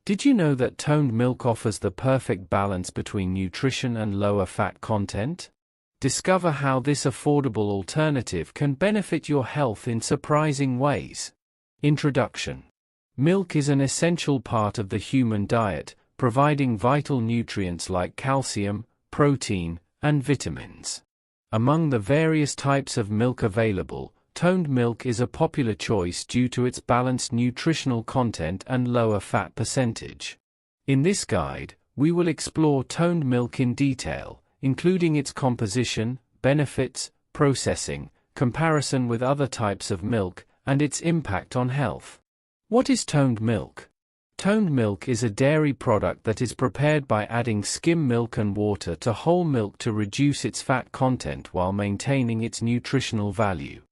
Did you know that toned milk offers the perfect balance between nutrition and lower fat content? Discover how this affordable alternative can benefit your health in surprising ways. Introduction. Milk is an essential part of the human diet, providing vital nutrients like calcium, protein, and vitamins. Among the various types of milk available, toned milk is a popular choice due to its balanced nutritional content and lower fat percentage. In this guide, we will explore toned milk in detail, including its composition, benefits, processing, comparison with other types of milk, and its impact on health. What is toned milk? Toned milk is a dairy product that is prepared by adding skim milk and water to whole milk to reduce its fat content while maintaining its nutritional value.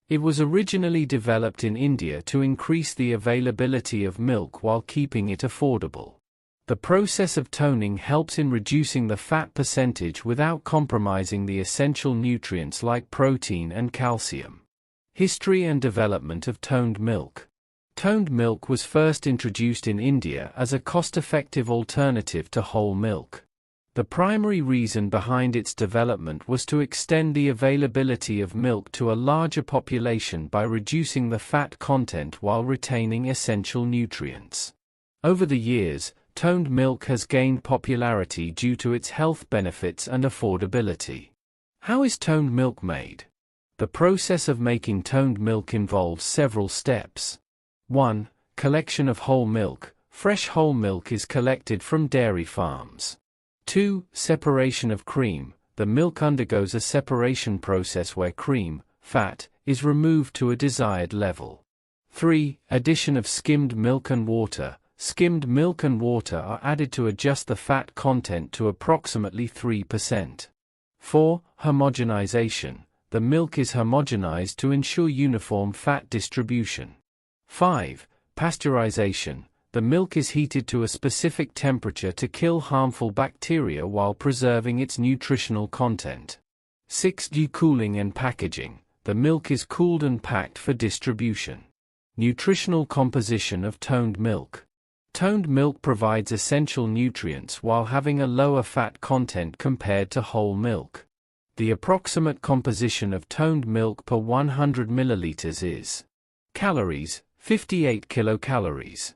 It was originally developed in India to increase the availability of milk while keeping it affordable. The process of toning helps in reducing the fat percentage without compromising the essential nutrients like protein and calcium. History and development of toned milk. Toned milk was first introduced in India as a cost-effective alternative to whole milk. The primary reason behind its development was to extend the availability of milk to a larger population by reducing the fat content while retaining essential nutrients. Over the years, toned milk has gained popularity due to its health benefits and affordability. How is toned milk made? The process of making toned milk involves several steps. 1. Collection of whole milk. Fresh whole milk is collected from dairy farms. 2. Separation of cream. The milk undergoes a separation process where cream, fat, is removed to a desired level. 3. Addition of skimmed milk and water. Skimmed milk and water are added to adjust the fat content to approximately 3%. 4. Homogenization. The milk is homogenized to ensure uniform fat distribution. 5. Pasteurization. The milk is heated to a specific temperature to kill harmful bacteria while preserving its nutritional content. 6. Decooling and packaging. The milk is cooled and packed for distribution. Nutritional composition of toned milk. Toned milk provides essential nutrients while having a lower fat content compared to whole milk. The approximate composition of toned milk per 100 milliliters is: calories, 58 kilocalories.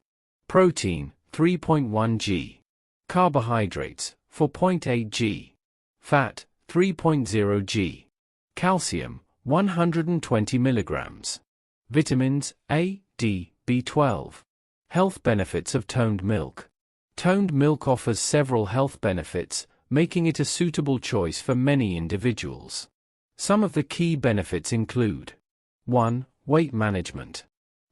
Protein, 3.1 g. Carbohydrates, 4.8 g. Fat, 3.0 g. Calcium, 120 milligrams. Vitamins A, D, B12. Health benefits of toned milk. Toned milk offers several health benefits, making it a suitable choice for many individuals. Some of the key benefits include: 1. Weight management.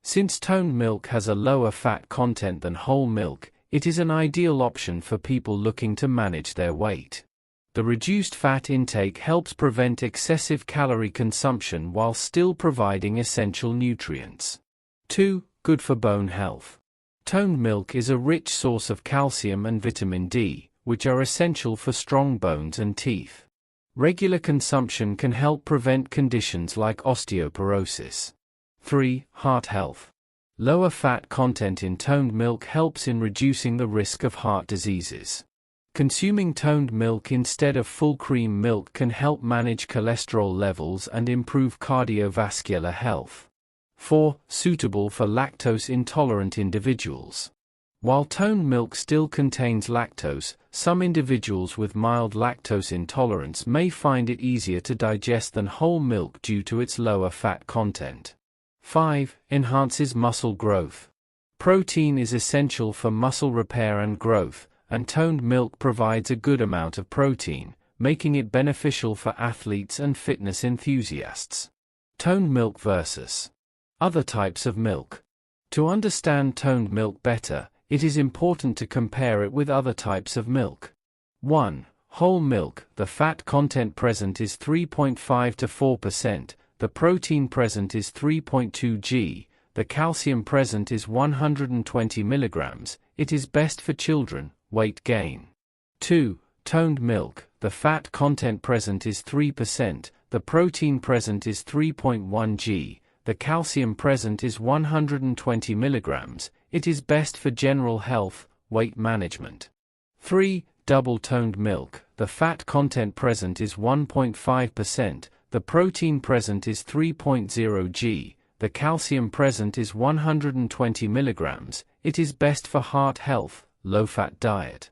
Since toned milk has a lower fat content than whole milk, it is an ideal option for people looking to manage their weight. The reduced fat intake helps prevent excessive calorie consumption while still providing essential nutrients. 2. Good for bone health. Toned milk is a rich source of calcium and vitamin D, which are essential for strong bones and teeth. Regular consumption can help prevent conditions like osteoporosis. 3. Heart health. Lower fat content in toned milk helps in reducing the risk of heart diseases. Consuming toned milk instead of full cream milk can help manage cholesterol levels and improve cardiovascular health. 4. Suitable for lactose-intolerant individuals. While toned milk still contains lactose, some individuals with mild lactose intolerance may find it easier to digest than whole milk due to its lower fat content. 5. Enhances muscle growth. Protein is essential for muscle repair and growth, and toned milk provides a good amount of protein, making it beneficial for athletes and fitness enthusiasts. Toned milk versus other types of milk. To understand toned milk better, it is important to compare it with other types of milk. 1. Whole milk. The fat content present is 3.5 to 4%. The protein present is 3.2 g, the calcium present is 120 milligrams, it is best for children, weight gain. 2. Toned milk, the fat content present is 3%, the protein present is 3.1 g, the calcium present is 120 milligrams, it is best for general health, weight management. 3. Double-toned milk. The fat content present is 1.5%, the protein present is 3.0 g, the calcium present is 120 mg. It is best for heart health, low-fat diet.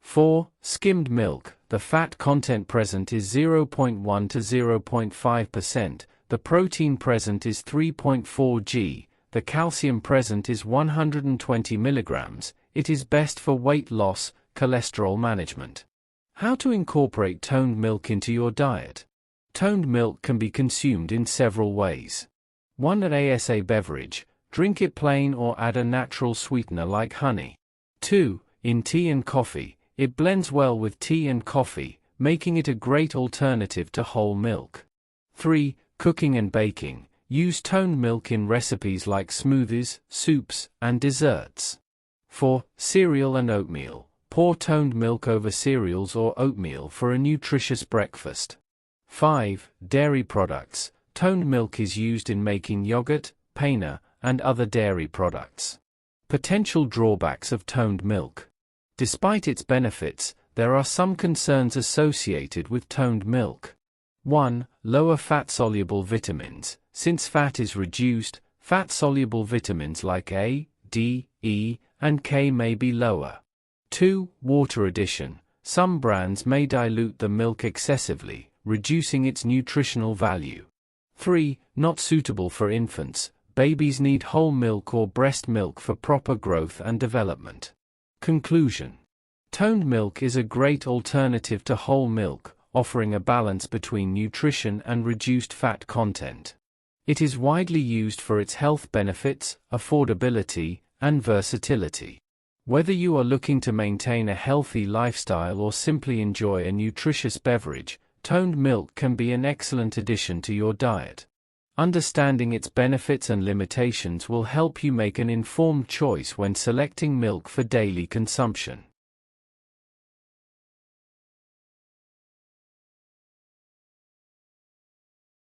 4. Skimmed milk. The fat content present is 0.1 to 0.5%, the protein present is 3.4 g, the calcium present is 120 mg. It is best for weight loss, cholesterol management. How to incorporate toned milk into your diet. Toned milk can be consumed in several ways. 1. As a beverage, drink it plain or add a natural sweetener like honey. 2. In tea and coffee, it blends well with tea and coffee, making it a great alternative to whole milk. 3. Cooking and baking, use toned milk in recipes like smoothies, soups, and desserts. 4. Cereal and oatmeal, pour toned milk over cereals or oatmeal for a nutritious breakfast. 5. Dairy products, toned milk is used in making yogurt, peanut, and other dairy products. Potential drawbacks of toned milk. Despite its benefits, there are some concerns associated with toned milk. 1. Lower fat-soluble vitamins. Since fat is reduced, fat-soluble vitamins like A, D, E, and K may be lower. 2. Water addition. Some brands may dilute the milk excessively, reducing its nutritional value. 3. Not suitable for infants. Babies need whole milk or breast milk for proper growth and development. Conclusion. Toned milk is a great alternative to whole milk, offering a balance between nutrition and reduced fat content. It is widely used for its health benefits, affordability, and versatility. Whether you are looking to maintain a healthy lifestyle or simply enjoy a nutritious beverage, toned milk can be an excellent addition to your diet. Understanding its benefits and limitations will help you make an informed choice when selecting milk for daily consumption.